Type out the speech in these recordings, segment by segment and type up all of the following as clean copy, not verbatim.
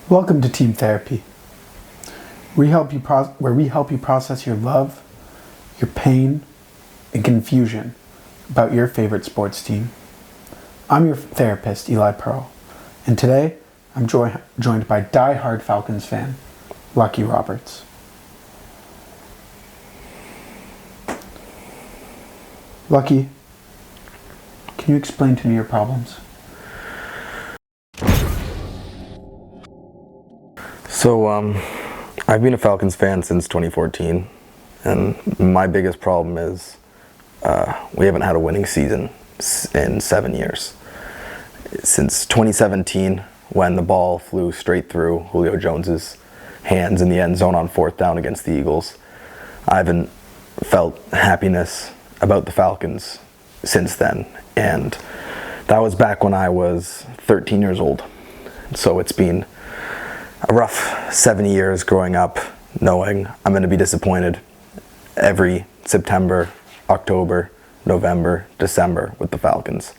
Welcome to Team Therapy. Where we help you process your love, your pain, and confusion about your favorite sports team. I'm your therapist, Eli Pearl, and today I'm joined by die-hard Falcons fan, Lucky Roberts. Lucky, can you explain to me your problems? So, I've been a Falcons fan since 2014, and my biggest problem is we haven't had a winning season in 7 years. Since 2017, when the ball flew straight through Julio Jones's hands in the end zone on 4th down against the Eagles, I haven't felt happiness about the Falcons since then, and that was back when I was 13 years old. So it's been a rough 7 years growing up knowing I'm going to be disappointed every September, October, November, December with the Falcons.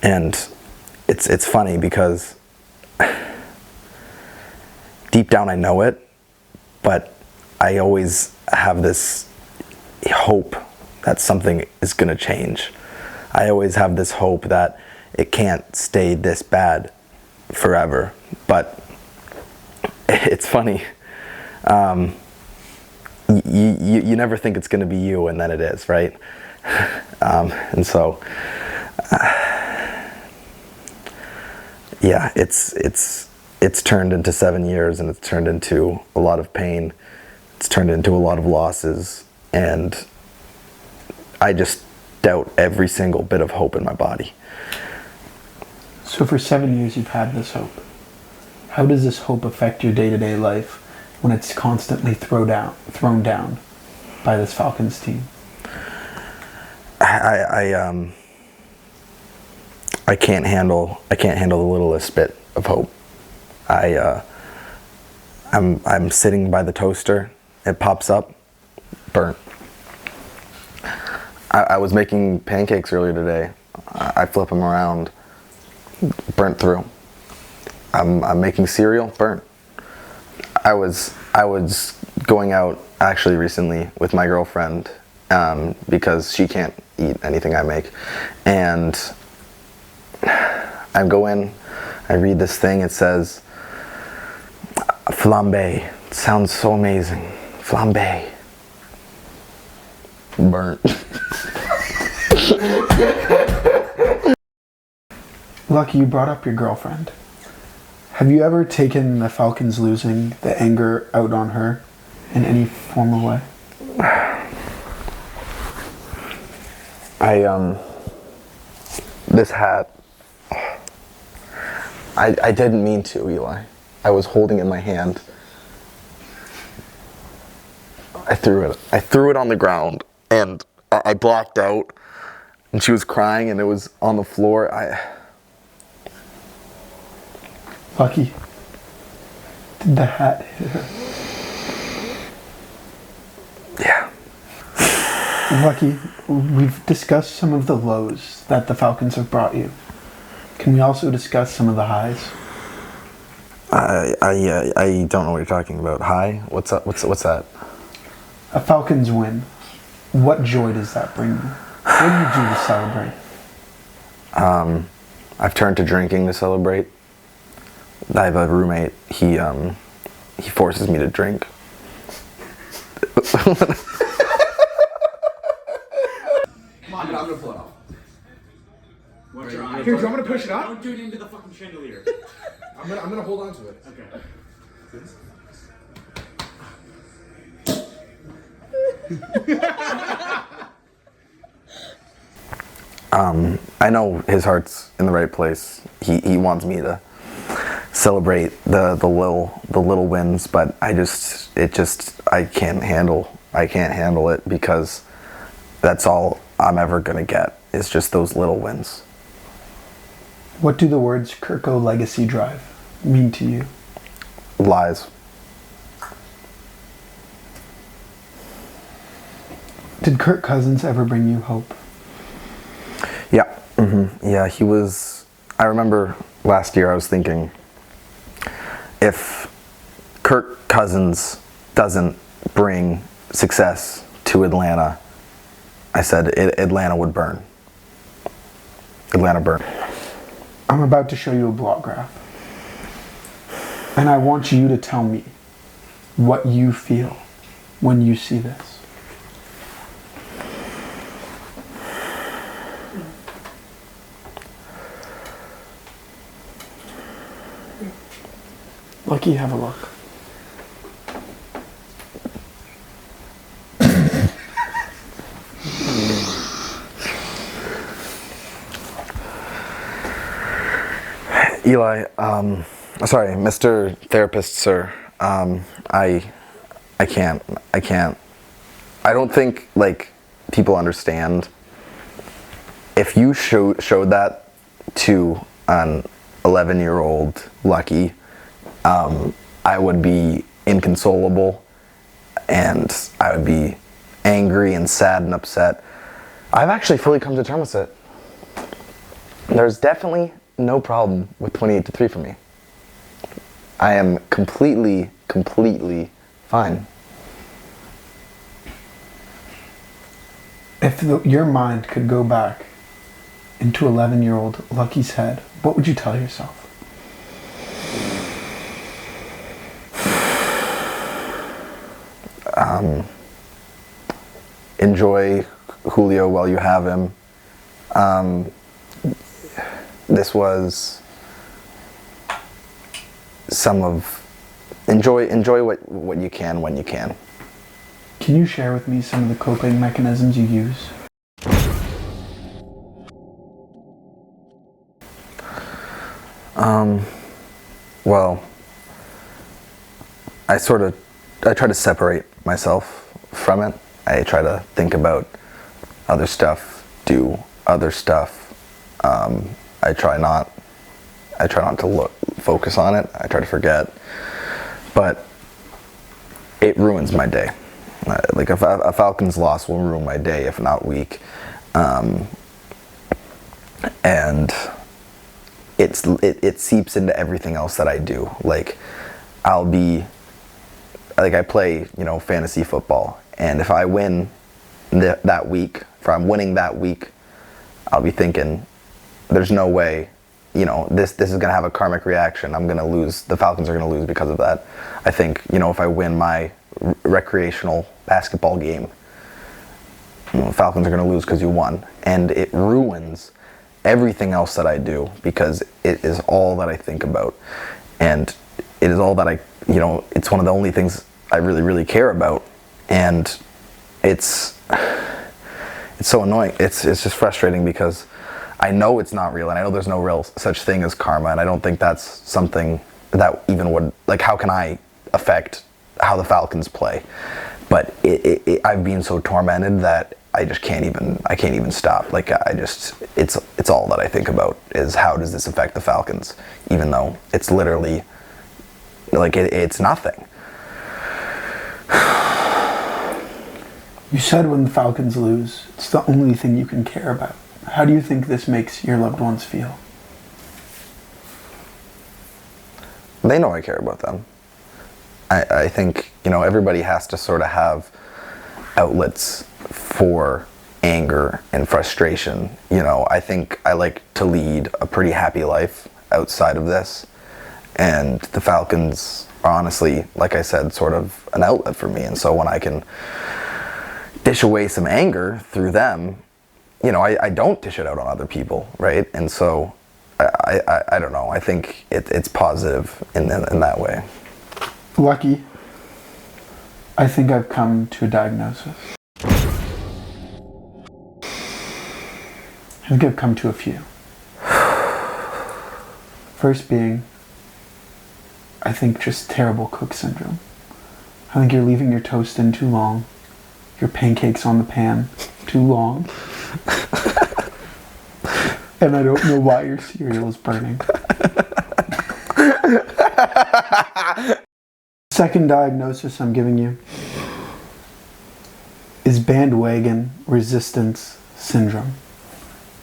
And it's funny because deep down I know it, but I always have this hope that something is going to change. I always have this hope that it can't stay this bad forever. But it's funny. You never think it's going to be you, and then it is, right? And so, yeah, it's turned into 7 years, and it's turned into a lot of pain. It's turned into a lot of losses, and I just doubt every single bit of hope in my body. So for 7 years you've had this hope. How does this hope affect your day-to-day life when it's constantly thrown down by this Falcons team? I can't handle the littlest bit of hope. I'm sitting by the toaster, it pops up, burnt. I was making pancakes earlier today. I flip them around, burnt through. I'm making cereal, burnt. I was going out actually recently with my girlfriend because she can't eat anything I make, and I go in, I read this thing. It says flambe. It sounds so amazing. Flambe. Burnt. Lucky, you brought up your girlfriend. Have you ever taken the Falcons losing, the anger out on her in any formal way? This hat, I didn't mean to, Eli. I was holding it in my hand. I threw it on the ground, and I blacked out, and she was crying, and it was on the floor. Lucky, did the hat hit her? Yeah. Lucky, we've discussed some of the lows that the Falcons have brought you. Can we also discuss some of the highs? I don't know what you're talking about. High? What's up? What's that? A Falcons win. What joy does that bring you? What do you do to celebrate? I've turned to drinking to celebrate. I have a roommate. He forces me to drink. Come on, I'm gonna pull it off. What's your eye? Here, do you want me to push it up? Don't do it into the fucking chandelier. I'm gonna hold on to it. Okay. I know his heart's in the right place. He wants me to celebrate the little wins, but I can't handle it because that's all I'm ever gonna get. It's just those little wins. What do the words Kirko Legacy Drive mean to you? Lies. Did Kirk Cousins ever bring you hope? Yeah. Yeah, he was. I remember last year I was thinking if Kirk Cousins doesn't bring success to Atlanta, I said Atlanta would burn. Atlanta burn. I'm about to show you a block graph. And I want you to tell me what you feel when you see this. Lucky, have a look. Eli, sorry, Mr. Therapist, sir. I can't. I don't think like people understand. If you showed that to an 11-year-old Lucky, I would be inconsolable, and I would be angry and sad and upset. I've actually fully come to terms with it. There's definitely no problem with 28-3 for me. I am completely fine. If your mind could go back into 11-year-old Lucky's head, what would you tell yourself? Enjoy Julio while you have him. This was enjoy what you can when you can. Can you share with me some of the coping mechanisms you use? Well, I try to separate myself from it. I try to think about other stuff, do other stuff. I try not to focus on it. I try to forget, but it ruins my day. Like a Falcons loss will ruin my day, if not week. And it seeps into everything else that I do. Like I play, fantasy football, and if I win that week, if I'm winning that week, I'll be thinking, there's no way, this is gonna have a karmic reaction. I'm gonna lose. The Falcons are gonna lose because of that. I think, if I win my recreational basketball game, Falcons are gonna lose because you won, and it ruins everything else that I do because it is all that I think about, and it is all that it's one of the only things I really care about, and it's so annoying. It's just frustrating because I know it's not real, and I know there's no real such thing as karma, and I don't think that's something that even would, how can I affect how the Falcons play? But I've been so tormented that I can't even stop. It's all that I think about is how does this affect the Falcons, even though it's literally it's nothing. You said when the Falcons lose, it's the only thing you can care about. How do you think this makes your loved ones feel? They know I care about them. I think, everybody has to sort of have outlets for anger and frustration. I think I like to lead a pretty happy life outside of this. And the Falcons are honestly, like I said, sort of an outlet for me. And so when I can dish away some anger through them, I don't dish it out on other people, right? And so I don't know. I think it's positive in that way. Lucky, I think I've come to a diagnosis. I think I've come to a few. First being, I think just terrible cook syndrome. I think you're leaving your toast in too long, your pancakes on the pan too long, and I don't know why your cereal is burning. Second diagnosis I'm giving you is bandwagon resistance syndrome.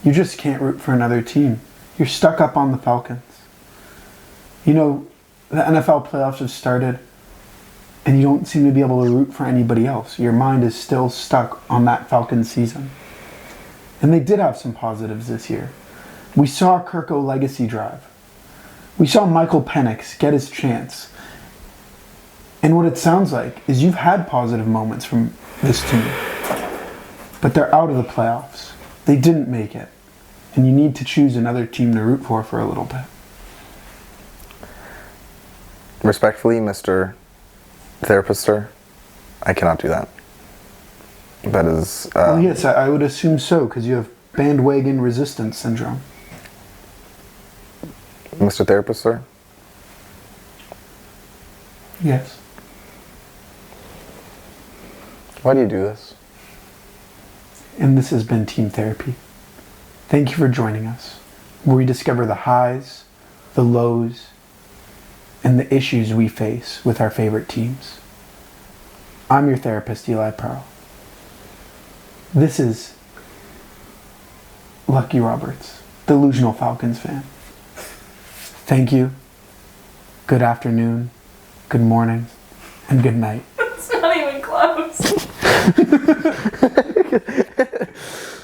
You just can't root for another team. You're stuck up on the Falcons. The NFL playoffs have started, and you don't seem to be able to root for anybody else. Your mind is still stuck on that Falcons season. And they did have some positives this year. We saw Kirko legacy drive. We saw Michael Penix get his chance. And what it sounds like is you've had positive moments from this team. But they're out of the playoffs. They didn't make it. And you need to choose another team to root for a little bit. Respectfully, Mr. Therapist, sir, I cannot do that. That is... Well, yes, I would assume so, because you have bandwagon resistance syndrome. Mr. Therapist, sir? Yes. Why do you do this? And this has been Team Therapy. Thank you for joining us, where we discover the highs, the lows, and the issues we face with our favorite teams. I'm your therapist, Eli Pearl. This is Lucky Roberts, delusional Falcons fan. Thank you. Good afternoon, good morning, and good night. It's not even close.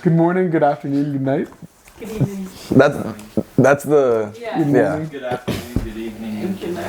Good morning, good afternoon, good night. Good evening. That's the... Yeah. Good Yeah. morning. Good afternoon.